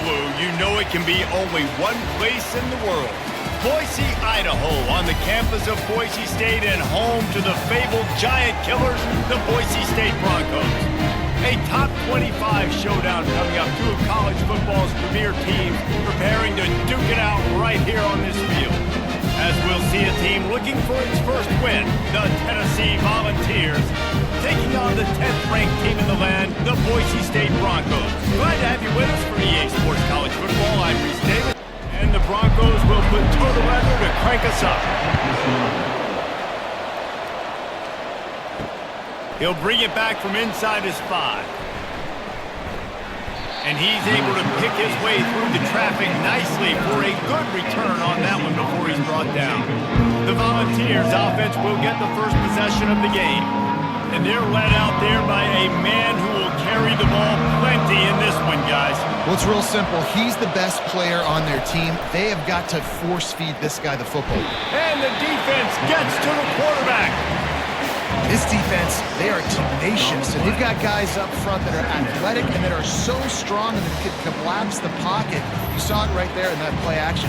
blue, you know it can be only one place in the world. Boise, Idaho, on the campus of Boise State and home to the fabled giant killers, the Boise State Broncos. A top 25 showdown coming up, two of college football's premier teams preparing to duke it out right here on this field. As we'll see a team looking for its first win, the Tennessee Volunteers, taking on the 10th-ranked team in the land, the Boise State Broncos. Glad to have you with us for EA Sports College Football. I'm Reese Davis, and the Broncos will put total weather to crank us up. He'll bring it back from inside his 5. And he's able to pick his way through the traffic nicely for a good return on that one before he's brought down. The Volunteers offense will get the first possession of the game. And they're led out there by a man who will carry the ball plenty in this one, guys. Well, it's real simple. He's the best player on their team. They have got to force-feed this guy the football. And the defense gets to the quarterback. This defense, they are tenacious, and they've got guys up front that are athletic and that are so strong and that can collapse the pocket. You saw it right there in that play action.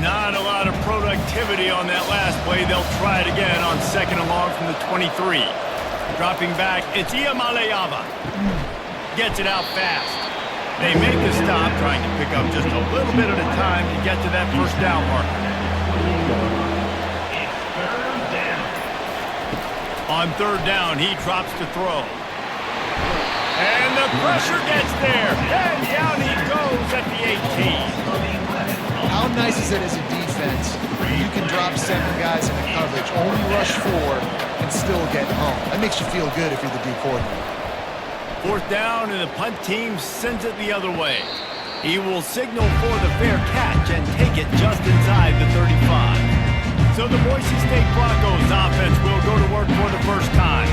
Not a lot of productivity on that last play. They'll try it again on second and long from the 23. Dropping back, it's Iamaleava. Gets it out fast. They make a stop, trying to pick up just a little bit at a time to get to that first down marker. On third down, he drops to throw. And the pressure gets there. And down he goes at the 18. How nice is it as a defense when you can drop 7 guys into coverage, only rush 4, and still get home? That makes you feel good if you're the D coordinator. Fourth down, and the punt team sends it the other way. He will signal for the fair catch and take it just inside the 35. So the Boise State Broncos offense will go to work for the first time.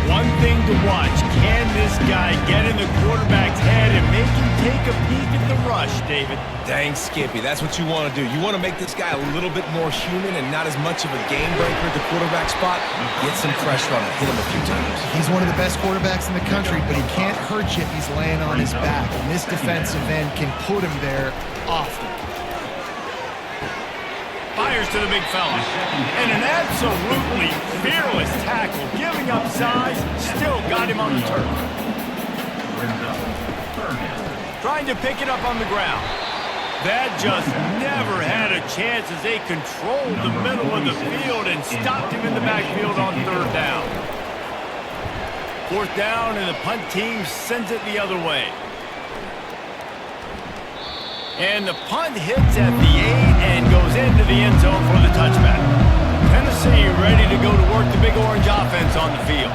One thing to watch, can this guy get in the quarterback's head and make him take a peek at the rush, David? Dang, Skippy, that's what you want to do. You want to make this guy a little bit more human and not as much of a game breaker at the quarterback spot. Get some pressure on him, hit him a few times. He's one of the best quarterbacks in the country, but he can't hurt you if he's laying on his back. And this defensive end can put him there often. Fires to the big fella. And an absolutely fearless tackle. Giving up size, still got him on the turf. Trying to pick it up on the ground. That just never had a chance as they controlled the middle of the field and stopped him in the backfield on third down. Fourth down, and the punt team sends it the other way. And the punt hits at the 8 and goes into the end zone for the touchback. Tennessee ready to go to work the Big Orange offense on the field.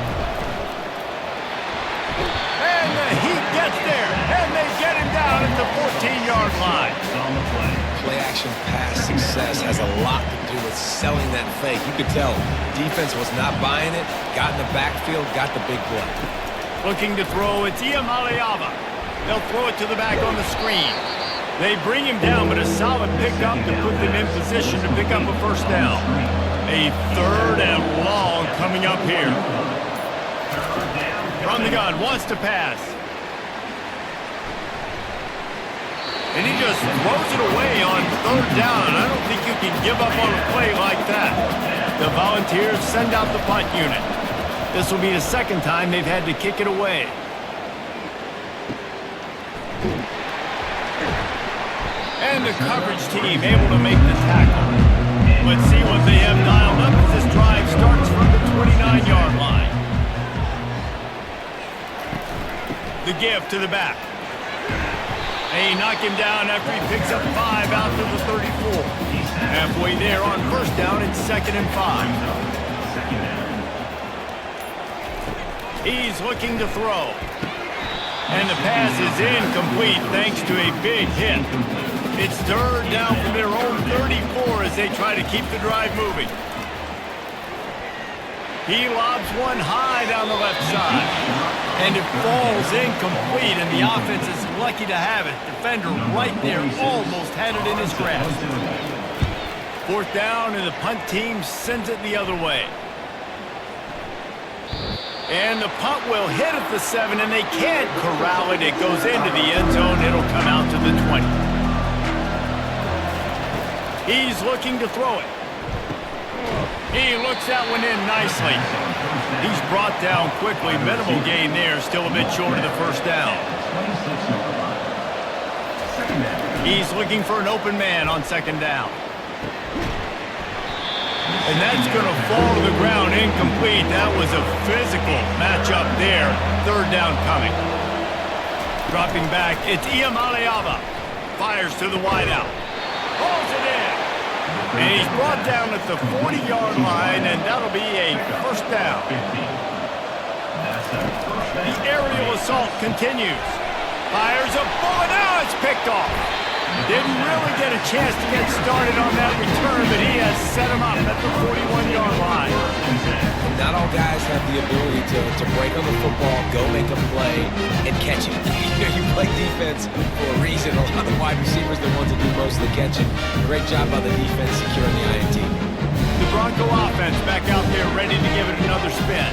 And the Heat gets there, and they get him down at the 14-yard line. Play action pass success has a lot to do with selling that fake. You could tell defense was not buying it, got in the backfield, got the big play. Looking to throw, it's Iamaleava. They'll throw it to the back on the screen. They bring him down, but a solid pickup to put them in position to pick up a first down. A third and long coming up here. From the gun, wants to pass. And he just throws it away on third down. I don't think you can give up on a play like that. The Volunteers send out the punt unit. This will be the second time they've had to kick it away. And the coverage team able to make the tackle. Let's see what they have dialed up as this drive starts from the 29-yard line. The give to the back. They knock him down after he picks up 5 out to the 34. Halfway there on first down, it's 2nd and 5. He's looking to throw. And the pass is incomplete thanks to a big hit. It's third down from their own 34 as they try to keep the drive moving. He lobs one high down the left side. And it falls incomplete, and the offense is lucky to have it. Defender right there almost had it in his grasp. Fourth down, and the punt team sends it the other way. And the punt will hit at the 7, and they can't corral it. It goes into the end zone. It'll come out to the 20. He's looking to throw it. He looks that one in nicely. He's brought down quickly. Minimal gain there. Still a bit short of the first down. He's looking for an open man on second down. And that's going to fall to the ground incomplete. That was a physical matchup there. Third down coming. Dropping back, it's Iamaleava. Fires to the wideout. Pulls it in. And he's brought down at the 40-yard line, and that'll be a first down. The aerial assault continues. Fires a bullet. Now it's picked off. Didn't really get a chance to get started on that return, but he has set him up at the 41-yard line. Not all guys have the ability to break on the football, go make a play, and catch it. You play defense for a reason. A lot of the wide receivers are the ones that do most of the catching. Great job by the defense securing the INT. The Bronco offense back out there ready to give it another spin.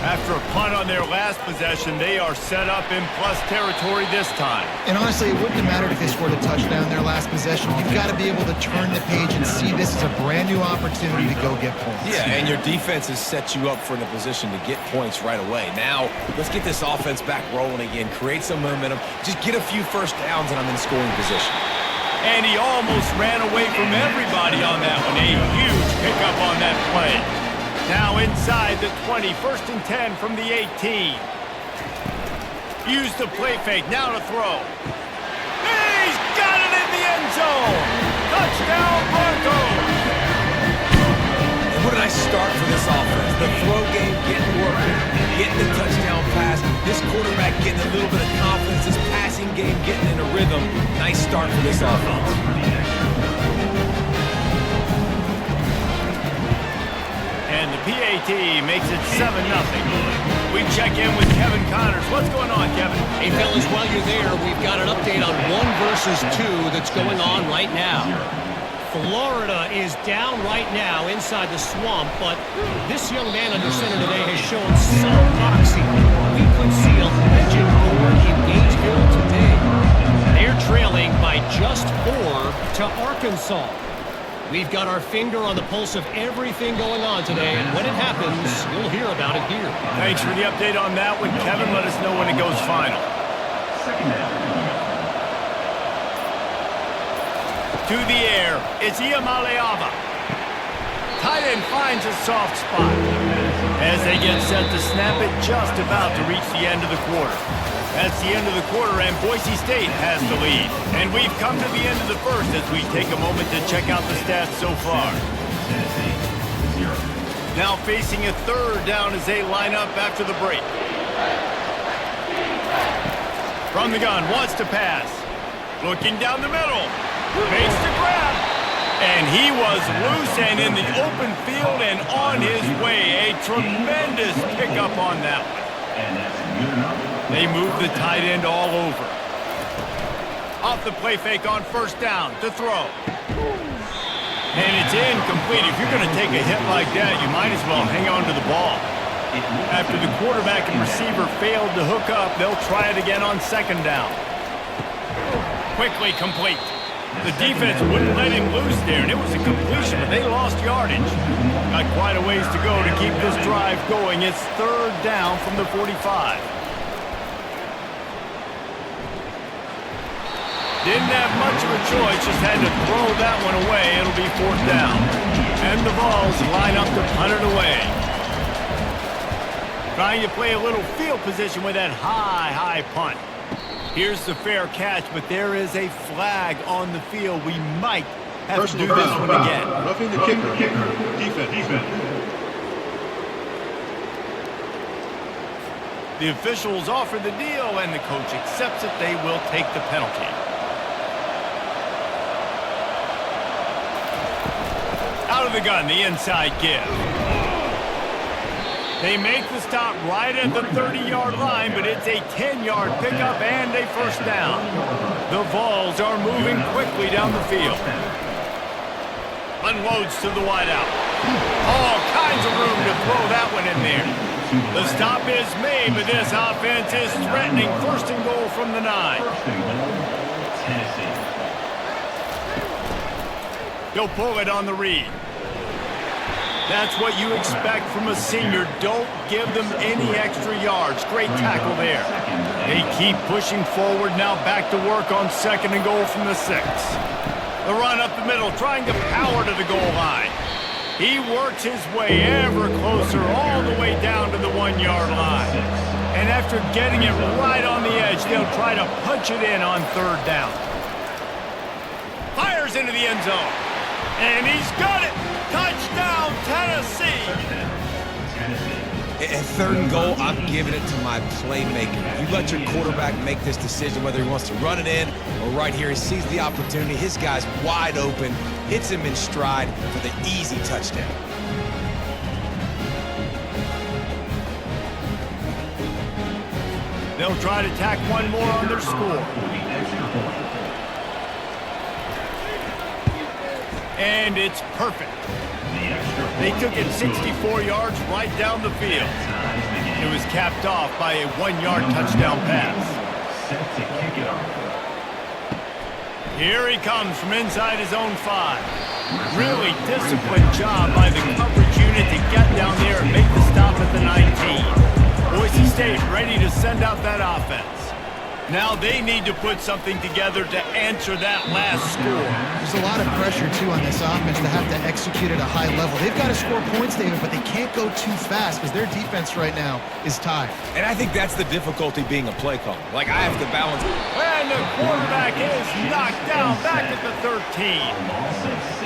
After a punt on their last possession, they are set up in plus territory this time. And honestly, it wouldn't have mattered if they scored a touchdown their last possession. You've got to be able to turn the page and see this as a brand new opportunity to go get points. Yeah, and your defense has set you up for the position to get points right away. Now, let's get this offense back rolling again, create some momentum, just get a few first downs, and I'm in scoring position. And he almost ran away from everybody on that one. A huge pickup on that play. Now inside the 20, first and 10 from the 18. Use the play fake, now to throw. He's got it in the end zone! Touchdown Broncos! And what did I start for this offense? The throw game getting working, getting the touchdown pass, this quarterback getting a little bit of confidence, this passing game getting in a rhythm. Nice start for this offense. And the PAT makes it 7-0. We check in with Kevin Connors. What's going on, Kevin? Hey, fellas, while you're there, we've got an update on 1 versus 2 that's going on right now. Florida is down right now inside the swamp, but this young man under center today has shown some moxie. We could see a legend born in Gainesville today. They're trailing by just 4 to Arkansas. We've got our finger on the pulse of everything going on today, and when it happens, you'll hear about it here. Thanks for the update on that one, Kevin. Let us know when it goes final. To the air, it's Iamaleava. Tight end finds a soft spot. As they get set to snap it, just about to reach the end of the quarter. That's the end of the quarter, and Boise State has the lead. And we've come to the end of the first as we take a moment to check out the stats so far. Now facing a third down as they line up after the break. From the gun, wants to pass. Looking down the middle. Makes the grab. And he was loose and in the open field and on his way. A tremendous pickup on that one. They move the tight end all over. Off the play fake on first down to throw. And it's incomplete. If you're going to take a hit like that, you might as well hang on to the ball. After the quarterback and receiver failed to hook up, they'll try it again on second down. Quickly complete. The defense wouldn't let him loose there, and it was a completion, but they lost yardage. Got quite a ways to go to keep this drive going. It's third down from the 45. Didn't have much of a choice, just had to throw that one away. It'll be fourth down. And the Vols line up to punt it away. Trying to play a little field position with that high punt. Here's the fair catch, but there is a flag on the field. We might have to do this one again. Roughing the kicker. Defense. The officials offer the deal, and the coach accepts it. They will take the penalty. Out of the gun, the inside give. They make the stop right at the 30-yard line, but it's a 10-yard pickup and a first down. The Vols are moving quickly down the field. Unloads to the wideout. All kinds of room to throw that one in there. The stop is made, but this offense is threatening first and goal from the 9. Tennessee. He'll pull it on the read. That's what you expect from a senior. Don't give them any extra yards. Great tackle there. They keep pushing forward, now back to work on second and goal from the 6. The run up the middle, trying to power to the goal line. He works his way ever closer, all the way down to the 1-yard line. And after getting it right on the edge, they'll try to punch it in on third down. Fires into the end zone. And he's got it! Touchdown, Tennessee! At third and goal, I'm giving it to my playmaker. You let your quarterback make this decision, whether he wants to run it in or right here. He sees the opportunity. His guy's wide open, hits him in stride for the easy touchdown. They'll try to tack one more on their score. And it's perfect. They took it 64 yards right down the field. It was capped off by a 1-yard touchdown pass. Here he comes from inside his own 5. Really disciplined job by the coverage unit to get down there and make the stop at the 19. Boise State ready to send out that offense. Now they need to put something together to answer that last score. There's a lot of pressure, too, on this offense to have to execute at a high level. They've got to score points, David, but they can't go too fast because their defense right now is tied. And I think that's the difficulty being a play caller. Like, I have to balance. And the quarterback is knocked down back at the 13.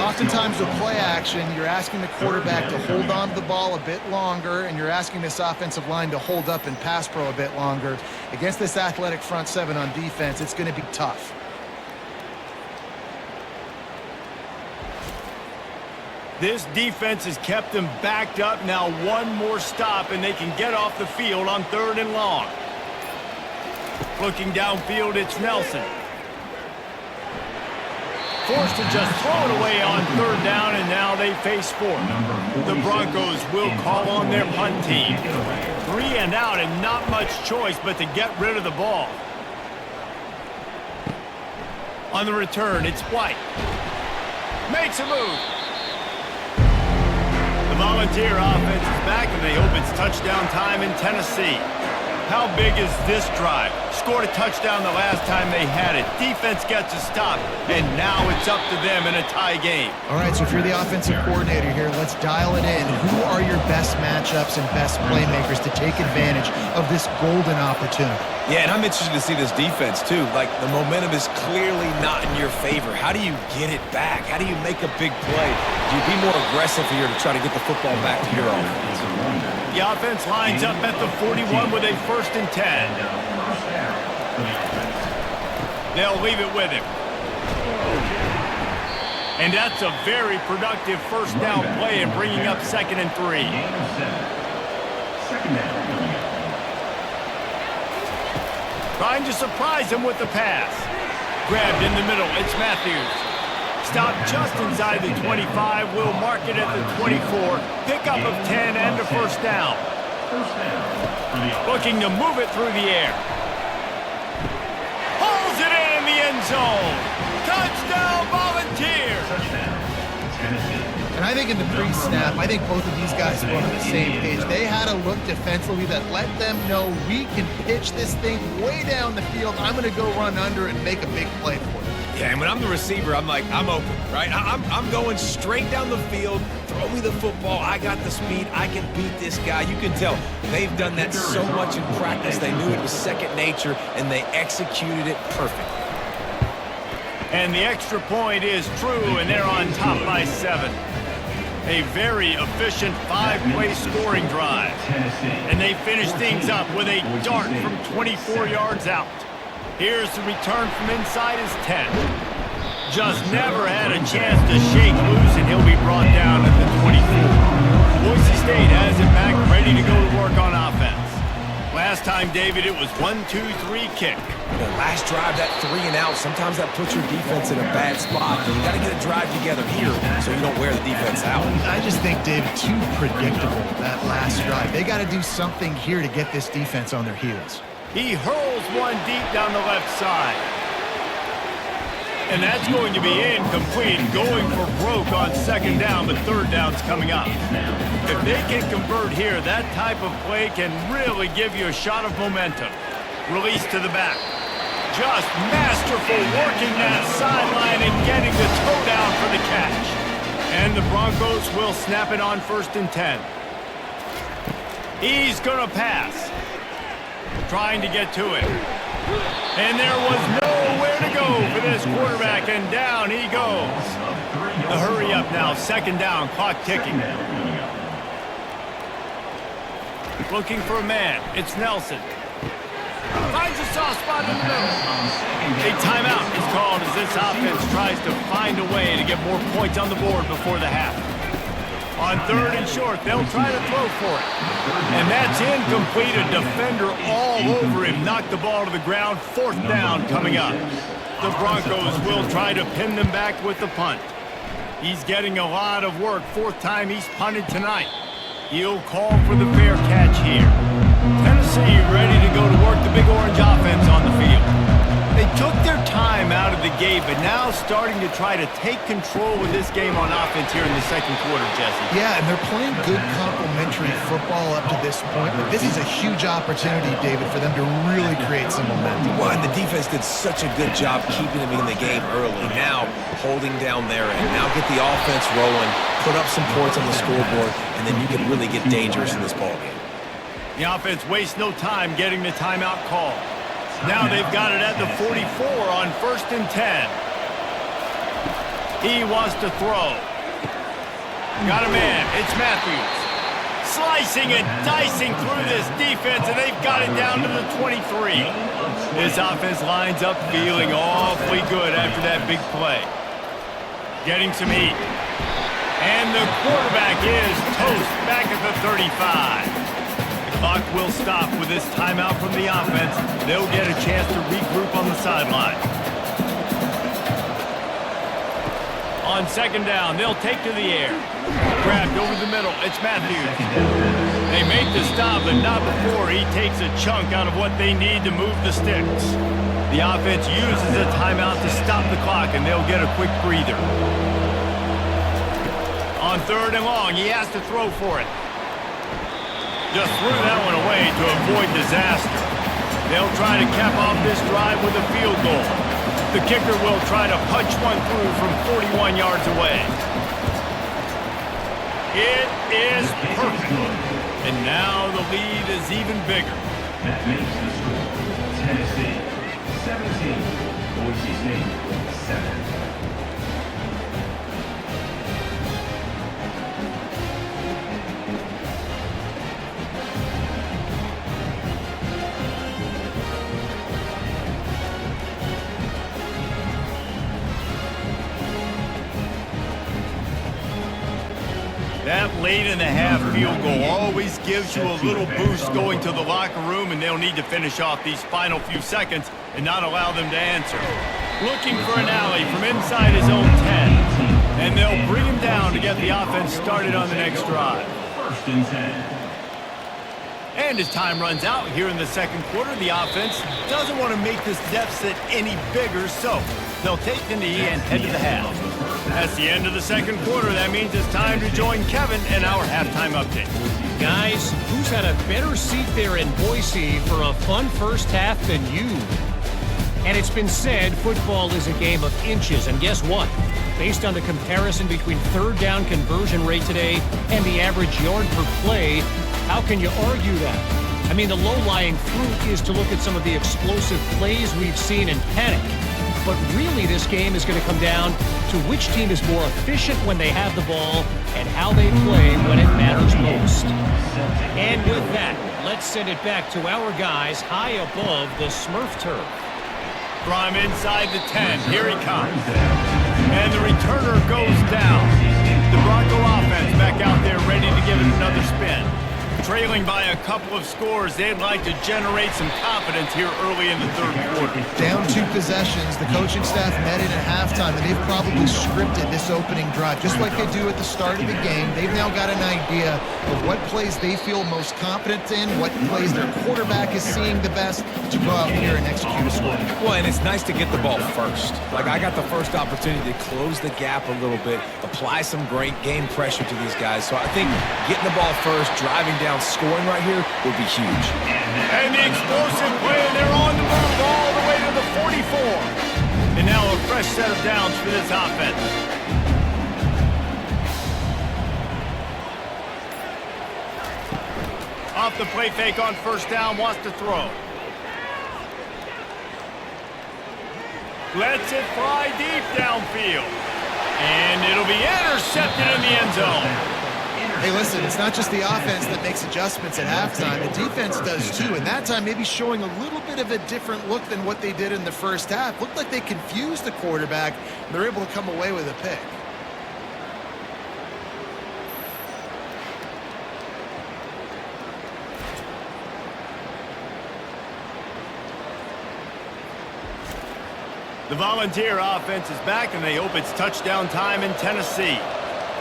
Oftentimes with play action, you're asking the quarterback to hold on to the ball a bit longer, and you're asking this offensive line to hold up and pass pro a bit longer. Against this athletic front 7 on defense, it's going to be tough. This defense has kept them backed up. Now one more stop, and they can get off the field on third and long. Looking downfield, it's Nelson. Forced to just throw it away on third down, and now they face fourth. The Broncos will call on their punt team. 3 and out, and not much choice but to get rid of the ball. On the return, it's White. Makes a move. The Volunteer offense is back, and they hope it's touchdown time in Tennessee. How big is this drive? Scored a touchdown the last time they had it. Defense gets a stop, and now it's up to them in a tie game. All right, so if you're the offensive coordinator here, let's dial it in. Who are your best matchups and best playmakers to take advantage of this golden opportunity? Yeah, and I'm interested to see this defense, too. Like, the momentum is clearly not in your favor. How do you get it back? How do you make a big play? Do you be more aggressive here to try to get the football back to your offense? The offense lines up at the 41 with a 1st and 10. They'll leave it with him. And that's a very productive first down play and bringing up 2nd and 3. Trying to surprise him with the pass. Grabbed in the middle, it's Matthews. Stopped just inside the 25, will mark it at the 24. Pickup of 10 and a first down. Looking to move it through the air. Pulls it in the end zone. Touchdown, Volunteers! And I think in the pre-snap, I think both of these guys were on the same page. They had a look defensively that let them know we can pitch this thing way down the field. I'm going to go run under and make a big play for it. Yeah, and when I'm the receiver, I'm like, I'm open, right? I'm going straight down the field. Throw me the football. I got the speed. I can beat this guy. You can tell they've done that so much in practice. They knew it was second nature, and they executed it perfectly. And the extra point is true, and they're on top by 7. A very efficient 5-play scoring drive. And they finish things up with a dart from 24 yards out. Here's the return from inside his 10. Just never had a chance to shake loose, and he'll be brought down at the 24. Boise State has it back, ready to go to work on offense. Last time, David, it was 1-2-3 kick. Last drive, that 3 and out, sometimes that puts your defense in a bad spot. You got to get a drive together here so you don't wear the defense out. I just think, David, too predictable, that last drive. They got to do something here to get this defense on their heels. He hurls one deep down the left side. And that's going to be incomplete, going for broke on second down, but third down's coming up. If they can convert here, that type of play can really give you a shot of momentum. Release to the back. Just masterful working that sideline and getting the toe down for the catch. And the Broncos will snap it on 1st and 10. He's going to pass. Trying to get to it. And there was nowhere to go for this quarterback, and down he goes. A hurry up now, 2nd down, clock ticking. Looking for a man, it's Nelson. Finds a soft spot in the middle. A timeout is called as this offense tries to find a way to get more points on the board before the half. On 3rd and short, they'll try to throw for it. And that's incomplete. A defender all over him. Knocked the ball to the ground. 4th down coming up. The Broncos will try to pin them back with the punt. He's getting a lot of work. 4th time he's punted tonight. He'll call for the fair catch here. Tennessee ready to go to work the Big Orange offense on the field. They took their time out of the gate, but now starting to try to take control of this game on offense here in the 2nd quarter, Jesse. Yeah, and they're playing good complementary football up to this point, but this is a huge opportunity, David, for them to really create some momentum. Well, and the defense did such a good job keeping them in the game early. Now, holding down their end. Now get the offense rolling, put up some points on the scoreboard, and then you can really get dangerous in this ballgame. The offense wastes no time getting the timeout call. Now they've got it at the 44 on 1st and 10. He wants to throw. Got a man. It's Matthews. Slicing and dicing through this defense, and they've got it down to the 23. This offense lines up feeling awfully good after that big play. Getting some heat. And the quarterback is toast back at the 35. Clock will stop with this timeout from the offense. They'll get a chance to regroup on the sideline. On 2nd down, they'll take to the air. Grabbed over the middle, it's Matthews. They make the stop, but not before he takes a chunk out of what they need to move the sticks. The offense uses a timeout to stop the clock, and they'll get a quick breather. On 3rd and long, he has to throw for it. Just threw that one away to avoid disaster. They'll try to cap off this drive with a field goal. The kicker will try to punch one through from 41 yards away. It is perfect. And now the lead is even bigger. That makes the score Tennessee 17, Boise State 7. That late-in-the-half field goal always gives you a little boost going to the locker room, and they'll need to finish off these final few seconds and not allow them to answer. Looking for an alley from inside his own 10, and they'll bring him down to get the offense started on the next drive. 1st and 10. And as time runs out here in the 2nd quarter, the offense doesn't want to make this deficit any bigger, so they'll take the knee and head to the half. That's the end of the 2nd quarter. That means it's time to join Kevin and our halftime update. Guys, who's had a better seat there in Boise for a fun first half than you? And it's been said football is a game of inches, and guess what? Based on the comparison between 3rd down conversion rate today and the average yard per play, how can you argue that? I mean, the low-lying fruit is to look at some of the explosive plays we've seen and panic. But really, this game is going to come down to which team is more efficient when they have the ball and how they play when it matters most. And with that, let's send it back to our guys high above the Smurf turf. From inside the 10, here he comes. And the returner goes down. The Bronco offense back out there ready to give it another spin. Trailing by a couple of scores, they'd like to generate some confidence here early in the third quarter. Down 2 possessions, the coaching staff met in at halftime, and they've probably scripted this opening drive. Just like they do at the start of the game, they've now got an idea of what plays they feel most confident in, what plays their quarterback is seeing the best to go out here and execute a score. Well, and it's nice to get the ball first. Like, I got the first opportunity to close the gap a little bit, apply some great game pressure to these guys. So I think getting the ball first, driving down, scoring right here would be huge. And the explosive play, they're on the move all the way to the 44. And now a fresh set of downs for this offense. Off the play fake on first down, wants to throw. Lets it fly deep downfield. And it'll be intercepted in the end zone. Hey, listen, it's not just the offense that makes adjustments at halftime. The defense does too, and that time maybe showing a little bit of a different look than what they did in the first half. Looked like they confused the quarterback, and they're able to come away with a pick. The Volunteer offense is back, and they hope it's touchdown time in Tennessee.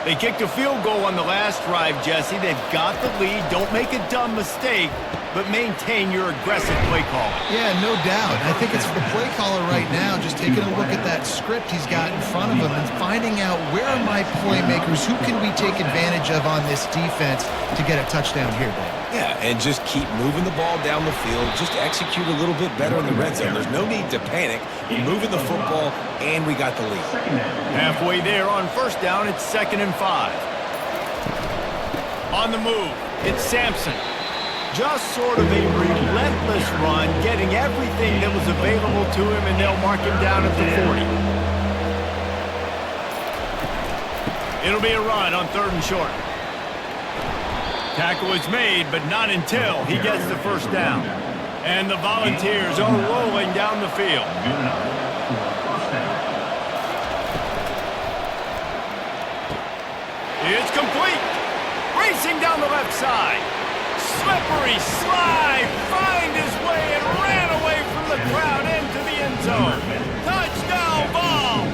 They kicked a field goal on the last drive, Jesse. They've got the lead. Don't make a dumb mistake, but maintain your aggressive play call. Yeah, no doubt. I think it's the play caller right now just taking a look at that script he's got in front of him and finding out where are my playmakers, who can we take advantage of on this defense to get a touchdown here, Dave? Yeah, and just keep moving the ball down the field. Just execute a little bit better in the red zone. There's no need to panic. We're moving the football, and we got the lead. Halfway there on first down, it's 2nd and 5. On the move, it's Sampson. Just sort of a relentless run, getting everything that was available to him, and they'll mark him down at the 40. It'll be a run on 3rd and short. Tackle is made, but not until he gets the first down. And the Volunteers are rolling down the field. It's complete. Racing down the left side. Slippery slide. Find his way and ran away from the crowd into the end zone. Touchdown ball.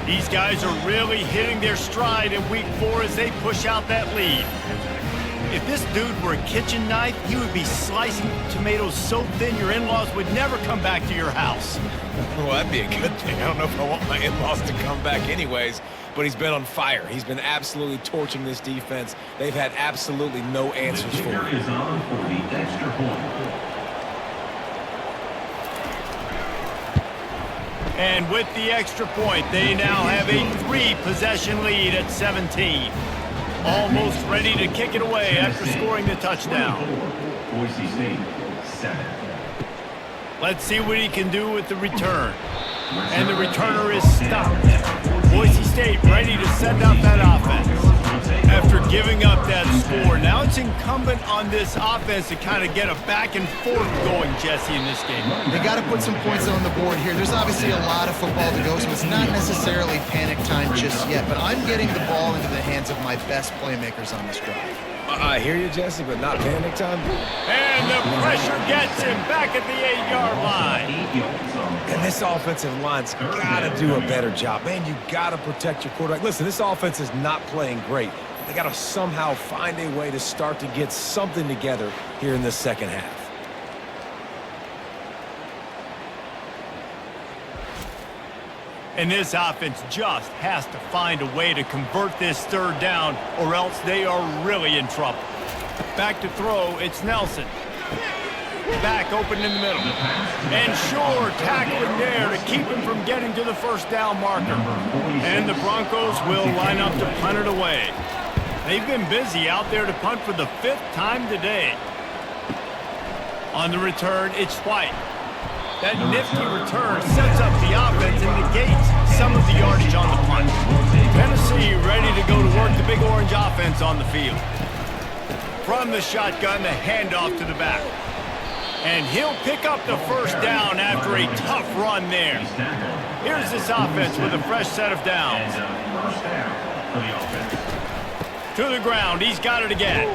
These guys are really hitting their stride in week 4 as they push out that lead. If this dude were a kitchen knife, he would be slicing tomatoes so thin your in-laws would never come back to your house. Well, that'd be a good thing. I don't know if I want my in-laws to come back anyways, but he's been on fire. He's been absolutely torching this defense. They've had absolutely no answers for him. Is on for the extra point. And with the extra point, they now have a 3-possession lead at 17. Almost ready to kick it away after scoring the touchdown. Boise State, 7. Let's see what he can do with the return. And the returner is stopped. Boise State ready to send out that offense. After giving up that score, now it's incumbent on this offense to kind of get a back and forth going, Jesse, in this game. They got to put some points on the board here. There's obviously a lot of football to go, so it's not necessarily panic time just yet, but I'm getting the ball into the hands of my best playmakers on this drive. I hear you, Jesse, but not panic time. And the pressure gets him back at the 8-yard line. And this offensive line's got to do a better job. Man, you got to protect your quarterback. Listen, this offense is not playing great. They got to somehow find a way to start to get something together here in this second half. And this offense just has to find a way to convert this 3rd down, or else they are really in trouble. Back to throw, it's Nelson. Back open in the middle. And Shore tackling there to keep him from getting to the 1st down marker. And the Broncos will line up to punt it away. They've been busy out there to punt for the 5th time today. On the return, it's White. That nifty return sets up the offense and negates some of the yardage on the punt. Tennessee ready to go to work the Big Orange offense on the field. From the shotgun, the handoff to the back. And he'll pick up the 1st down after a tough run there. Here's this offense with a fresh set of downs. To the ground, he's got it again.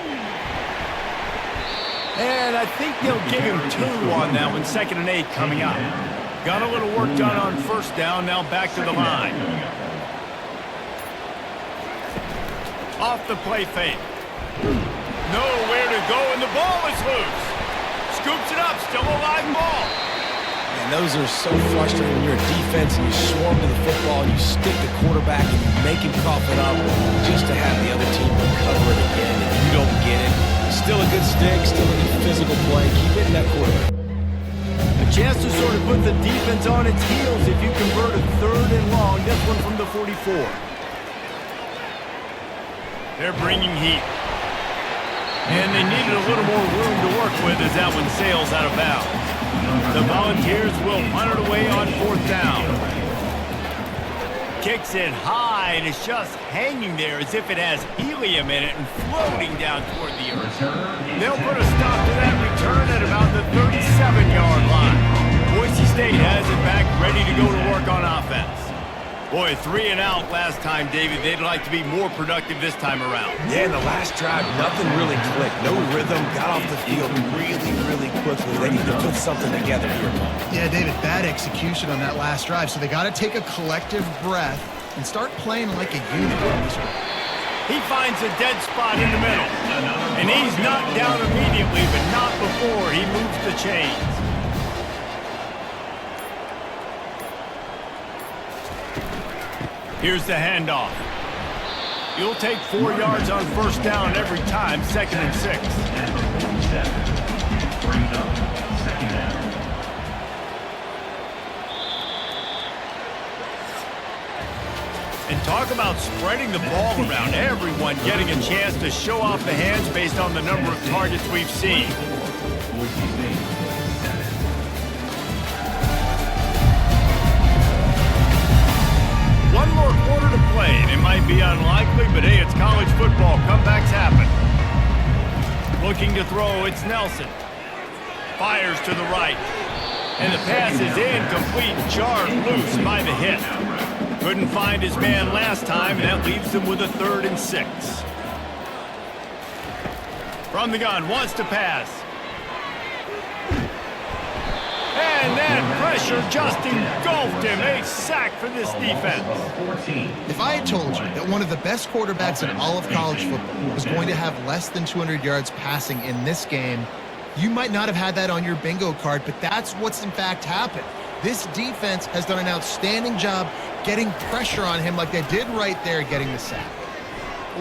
And I think they'll give him 2 on that one, 2nd and 8 coming up. Got a little work done on 1st down, now back to the line. Off the play fake. Nowhere to go, and the ball is loose. Scoops it up, still a live ball. And those are so frustrating when you're a defense and you swarm to the football and you stick the quarterback and you make him cough it up just to have the other team recover it again. If you don't get it, still a good stick, still a good physical play. Keep hitting that quarterback. A chance to sort of put the defense on its heels if you convert a 3rd and long. This one from the 44. They're bringing heat. And they needed a little more room to work with as that one sails out of bounds. The Volunteers will punt it away on 4th down. Kicks it high, and it's just hanging there as if it has helium in it and floating down toward the earth. They'll put a stop to that return at about the 37-yard line. Boise State has it back, ready to go to work on offense. Boy, 3 and out last time, David. They'd like to be more productive this time around. Yeah, in the last drive, nothing really clicked. No rhythm, got off the field really quickly. They need to put something together here. Yeah, David, bad execution on that last drive. So they got to take a collective breath and start playing like a unit on this one. He finds a dead spot in the middle. And he's knocked down immediately, but not before he moves the chains. Here's the handoff. You'll take 4 yards on 1st down every time, 2nd and 6. Brings up 2nd down. And talk about spreading the ball around. Everyone getting a chance to show off the hands based on the number of targets we've seen. Boise State 7. One more quarter to play, and it might be unlikely, but hey, it's college football. Comebacks happen. Looking to throw, it's Nelson. Fires to the right. And the pass is incomplete, jarred loose by the hit. Couldn't find his man last time, and that leaves him with a 3rd and 6. From the gun, wants to pass. And that pressure just engulfed him. A sack for this defense. If I had told you that one of the best quarterbacks in all of college football was going to have less than 200 yards passing in this game, you might not have had that on your bingo card, but that's what's in fact happened. This defense has done an outstanding job getting pressure on him like they did right there, getting the sack.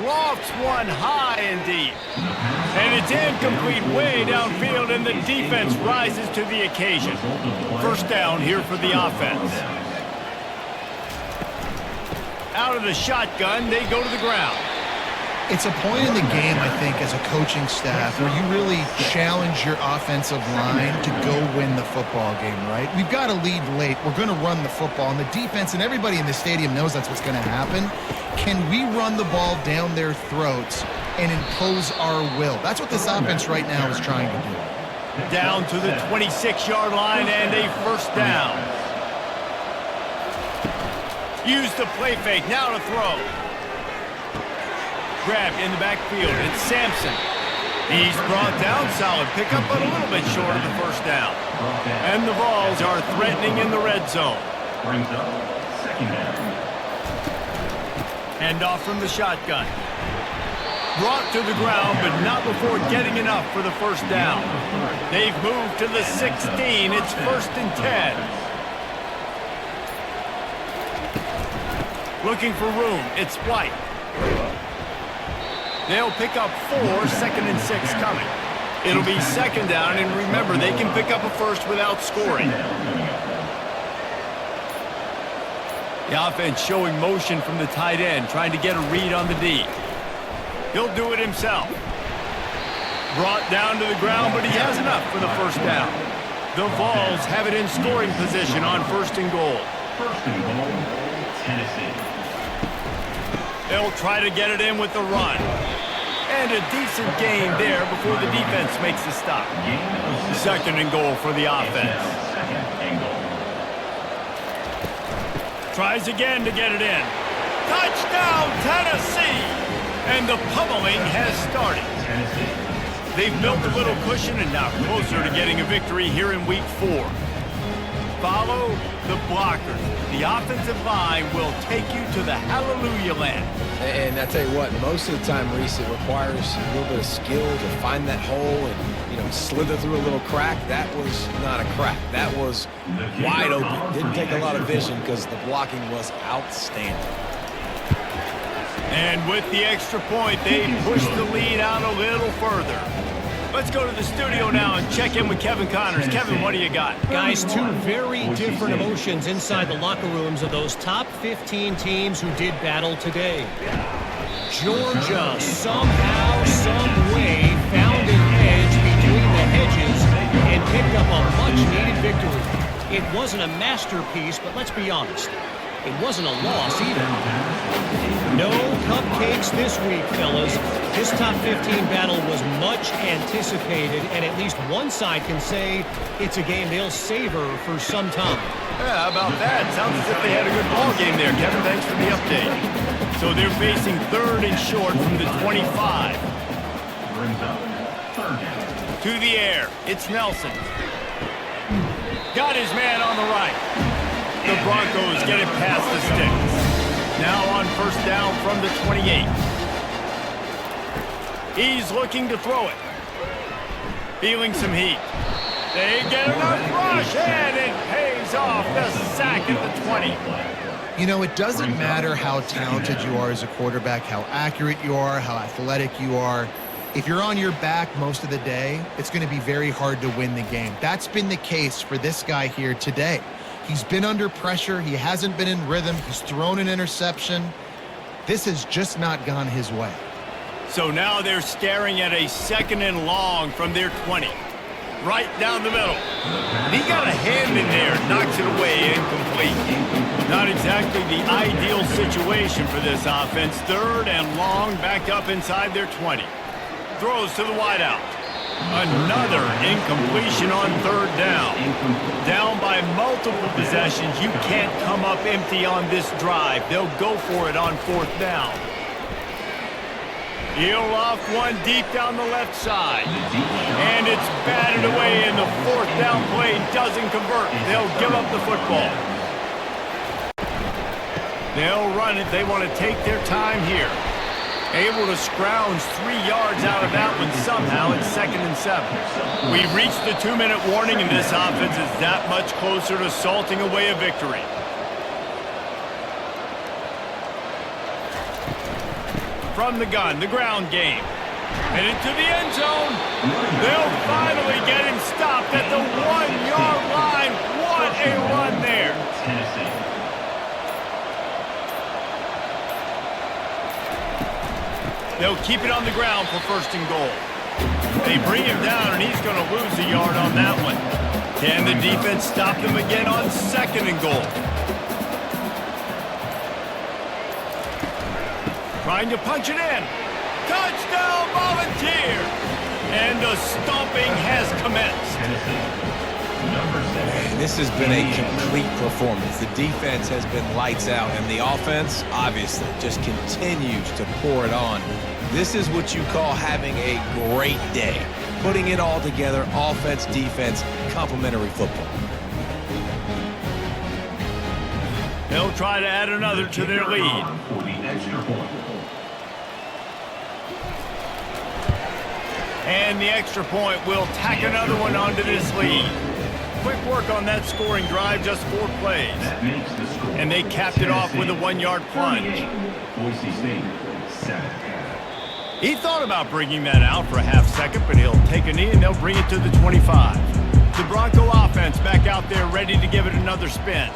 Lofts one high and deep. And it's incomplete way downfield, and the defense rises to the occasion. 1st down here for the offense. Out of the shotgun, they go to the ground. It's a point in the game, I think, as a coaching staff where you really challenge your offensive line to go win the football game, right? We've got to lead late. We're going to run the football, and the defense and everybody in the stadium knows that's what's going to happen. Can we run the ball down their throats and impose our will? That's what this offense right now is trying to do. Down to the 26-yard line and a 1st down. Use the play fake, now to throw. Grabbed in the backfield, it's Sampson. He's brought down solid pickup, but a little bit short of the 1st down. And the Vols are threatening in the red zone. Brings up 2nd down. Handoff from the shotgun. Brought to the ground, but not before getting enough for the 1st down. They've moved to the 16. It's 1st and 10. Looking for room. It's White. They'll pick up 4, 2nd and 6 coming. It'll be 2nd down, and remember, they can pick up a 1st without scoring. The offense showing motion from the tight end, trying to get a read on the D. He'll do it himself. Brought down to the ground, but he has enough for the 1st down. The Vols have it in scoring position on 1st and goal. 1st and goal, Tennessee. They'll try to get it in with the run. And a decent gain there before the defense makes the stop. 2nd and goal for the offense. 2nd and goal. Tries again to get it in. Touchdown, Tennessee! And the pummeling has started. Tennessee They've built a little cushion and now closer to getting a victory here in Week 4. Follow the blockers. The offensive line will take you to the hallelujah land. And I tell you what, most of the time, Reese, it requires a little bit of skill to find that hole and, you know, slither through a little crack. That was not a crack. That was wide open. Didn't take a lot of vision because the blocking was outstanding. And with the extra point, they push the lead out a little further. Let's go to the studio now and check in with Kevin Connors. Kevin, what do you got? Guys, two very different emotions inside the locker rooms of those top 15 teams who did battle today. Georgia somehow, some way found an edge between the hedges and picked up a much-needed victory. It wasn't a masterpiece, but let's be honest, it wasn't a loss either. No cupcakes this week, fellas. This top 15 battle was much anticipated, and at least one side can say it's a game they'll savor for some time. Yeah, how about that? Sounds as if they had a good ball game there. Kevin, thanks for the update. So they're facing 3rd and short from the 25. Brings up 3rd down. To the air, it's Nelson. Got his man on the right. The Broncos get it past the sticks. Now on 1st down from the 28. He's looking to throw it. Feeling some heat. They get enough rush, and it pays off. The sack at the 20. You know, it doesn't matter how talented you are as a quarterback, how accurate you are, how athletic you are. If you're on your back most of the day, it's going to be very hard to win the game. That's been the case for this guy here today. He's been under pressure. He hasn't been in rhythm. He's thrown an interception. This has just not gone his way. So now they're staring at a 2nd and long from their 20. Right down the middle. He got a hand in there, knocks it away, incomplete. Not exactly the ideal situation for this offense. 3rd and long, back up inside their 20. Throws to the wideout. Another incompletion on 3rd down. Down by multiple possessions. You can't come up empty on this drive. They'll go for it on 4th down. He'll off one deep down the left side. And it's batted away, and the 4th down play doesn't convert. They'll give up the football. They'll run it. They want to take their time here. Able to scrounge 3 yards out of that one somehow. It's 2nd and 7. We've reached the 2-minute warning, and this offense is that much closer to salting away a victory. From the gun, the ground game. And into the end zone. They'll finally get him stopped at the 1-yard line. What a run there. Tennessee. They'll keep it on the ground for 1st and goal. They bring him down, and he's going to lose a yard on that one. Can the defense stop them again on 2nd and goal? Trying to punch it in. Touchdown, Volunteer! And the stomping has commenced. This has been a complete performance. The defense has been lights out, and the offense, obviously, just continues to pour it on. This is what you call having a great day. Putting it all together, offense, defense, complementary football. They'll try to add another to their lead. For the extra point. And the extra point will tack another one onto this lead. Quick work on that scoring drive, just 4 plays. That makes the score. And they capped it off with a 1-yard plunge. Boise State, 7. He thought about bringing that out for a half second, but he'll take a knee and they'll bring it to the 25. The Bronco offense back out there ready to give it another spin.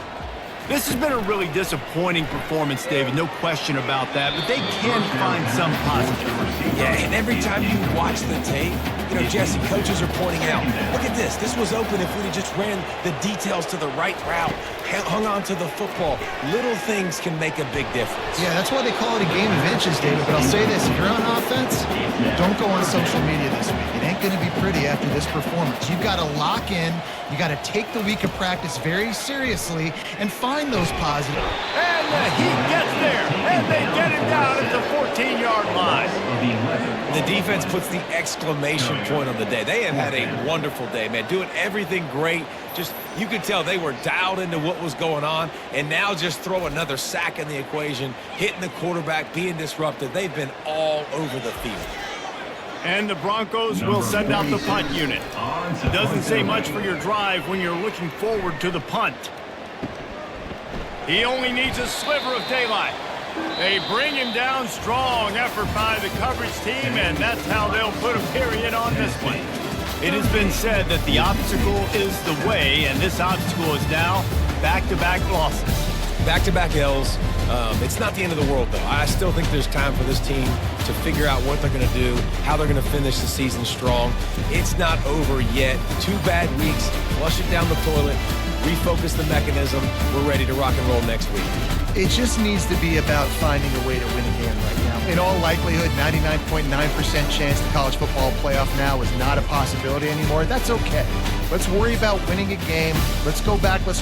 This has been a really disappointing performance, David, no question about that, but they can find some positive. Yeah, and every time you watch the tape, you know, Jesse, coaches are pointing out, look at this. This was open if we just ran the details to the right route, hung on to the football. Little things can make a big difference. Yeah, that's why they call it a game of inches, David. But I'll say this, if you're on offense, don't go on social media this week. It ain't going to be pretty after this performance. You've got to lock in. You got to take the week of practice very seriously and find those positives. And he gets there, and they get him down at the 14-yard line. The defense puts the exclamation point on the day. They have had a wonderful day, man, doing everything great. Just, you could tell they were dialed into what was going on, and now just throw another sack in the equation, hitting the quarterback, being disruptive. They've been all over the field. And the Broncos will send out the punt unit. It doesn't say much for your drive when you're looking forward to the punt. He only needs a sliver of daylight. They bring him down. Strong effort by the coverage team, and that's how they'll put a period on this one. It has been said that the obstacle is the way, and this obstacle is now back-to-back losses. Back-to-back L's. It's not the end of the world, though. I still think there's time for this team to figure out what they're going to do, how they're going to finish the season strong. It's not over yet. 2 bad weeks. Flush it down the toilet. Refocus the mechanism. We're ready to rock and roll next week. It just needs to be about finding a way to win a game right now. In all likelihood, 99.9% chance the college football playoff now is not a possibility anymore. That's okay. Let's worry about winning a game. Let's go back. Let's